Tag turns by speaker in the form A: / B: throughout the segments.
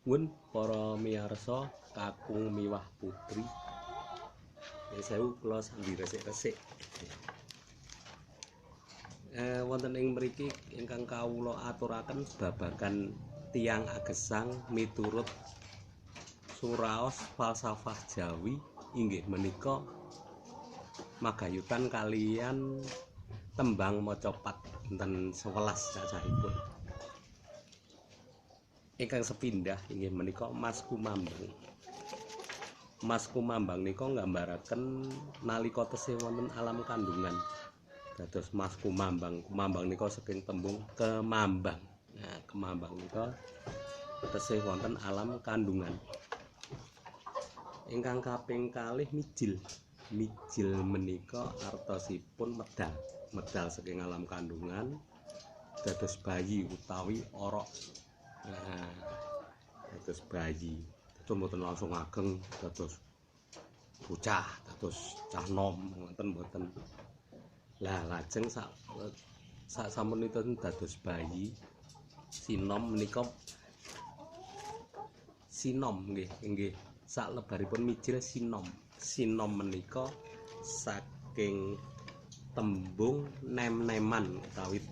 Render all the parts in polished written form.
A: Nuwun para miyarsa kakung miwah putri. Sewu kula sambil resik-resik. Wonten ing mriki ingkang kawula aturaken babagan tiyang agesang miturut suraos falsafah Jawi inggih menika magayutan kalian tembang macapat enten 11 cacahipun. Ingkang sepindah inggih menika Mas Kumambang. Mas Kumambang nika nggambaraken nalika tesih wonten alam kandungan. Dados Mas Kumambang, Kumambang nika saking tembung kemambang. Nah, kemambang nika tesih wonten alam kandungan. Ingkang kaping kalih mijil. Mijil menika artosipun medal. Medal saking alam kandungan dados bayi utawi orok. Nah, dados bayi, dados mboten langsung ageng, dados bocah, dados cah nom, ngoten mboten. Lah lajeng sak sampunipun dados bayi, sinom menika sinom nggih sak lebaripun mijil sinom. Sinom menika saking tembung nem-neman utawi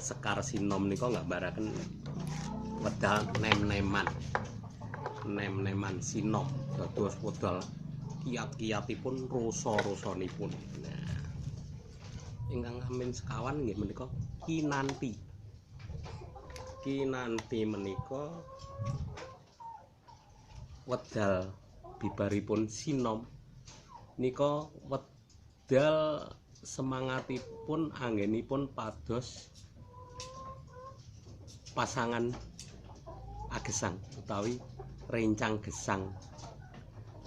A: sekar sinom nika nggambaraken wedal nem-neman sinom dados wedal kiat-kiatipun rasa-rasanipun. Nah, ingkang amin sekawan nggih menika kinanti. Kinanti menika wedal bibaripun sinom nika wedal semangatipun anggenipun pados pasangan agesang utawi rencang gesang.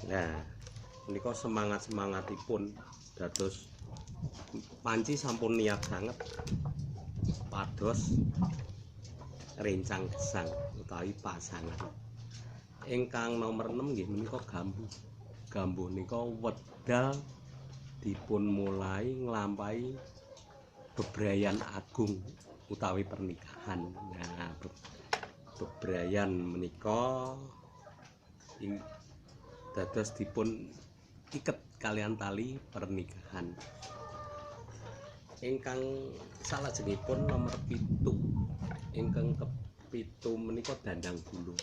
A: Nah, menika semangatipun dados panci sampun niat sanget pados rencang gesang utawi pasangan. Ingkang nomor 6 nggih menika gambuh. Gambuh nika wedal dipun mulai nglampahi bebrayan agung utawi pernikahan. Nah, bebrayan menika dados dipun iket kalian tali pernikahan. Ingkang salajengipun nomor 7. Ingkang kepitu menika dandang gula.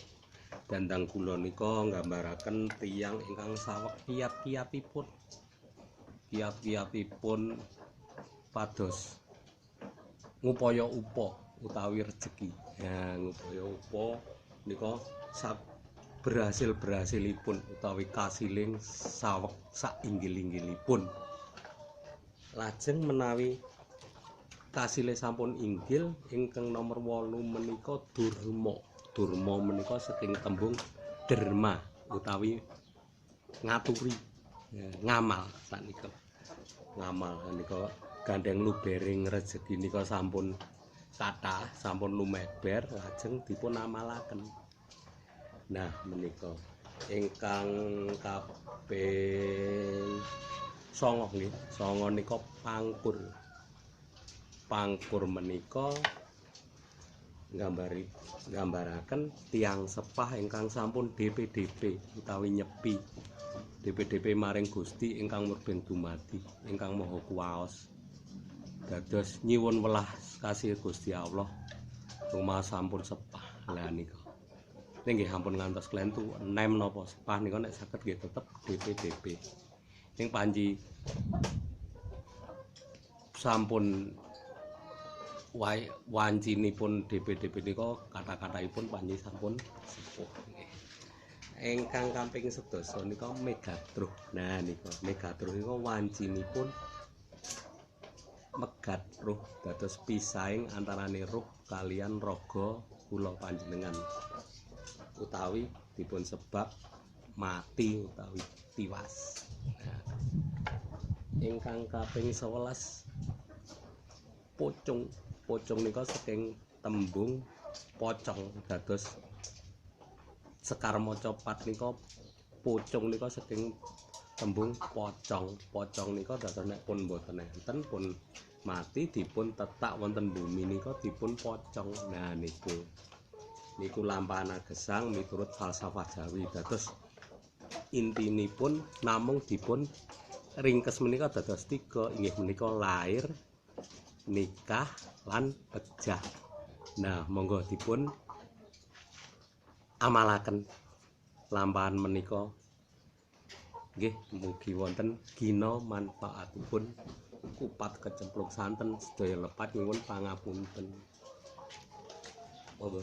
A: Dandang gula nika nggambaraken tiyang ingkang saweg kiat-kiatipun. Kiat-kiatipun pados ngupaya upa utawi rejeki. Ya, ngupaya upa nika berhasilipun utawi kasiling saweg sak inggil-inggilipun. Lajeng menawi kasilih sampun inggil ingkang nomor 8 menika durma. Durma menika saking tembung derma utawi ngaturi. Ya, ngamal sanika. Ngamal nika gandeng lubering rejeki nika sampun kathah, sampun lumeber lajeng dipun amalaken. Nah, menika ingkang kaping 9 nggih. 9 nika pangkur. Pangkur menika nggambaraken tiyang sepah ingkang sampun DPDP utawi nyepi. DPDP maring Gusti ingkang murbeng dumadi, ingkang maha kuwaos. Dados nyuwun welas kasih Gusti Allah rumah sampun sepah. Lah nika nggih ampun ngantos klentu nem napa sepah nika nek saged nggih tetep DPDP. Ning panji sampun wancinipun DPDP nika kata-kataipun panji sampun sepuh nggih. Ingkang kaping 11 nika megatruh. Nah nika megatruh nika wancinipun megat ruh dados pisaing antarane ruh kalian raga kula panjenengan utawi dipun sebab mati utawi tiwas. Nah, ingkang kaping 11 pocong. Pocong nika saking tembung pocong dados sekar macapat nika pocong nika saking tembung pocong. Pocong nika dados nek pun mboten enten pun mati dipun tetak wonten bumi nika dipun pocong. Nah niku niku lampahan gesang miturut falsafah Jawi. Dados intinipun namung dipun ringkes menika dados 3 inggih menika lair, nikah lan pejah. Nah, monggo dipun amalaken lampahan menika. Nggih, mugi wonten gina manfaatipun. Kupat kecemplung santen sedaya lepat nyuwun pangapunten. Monggo.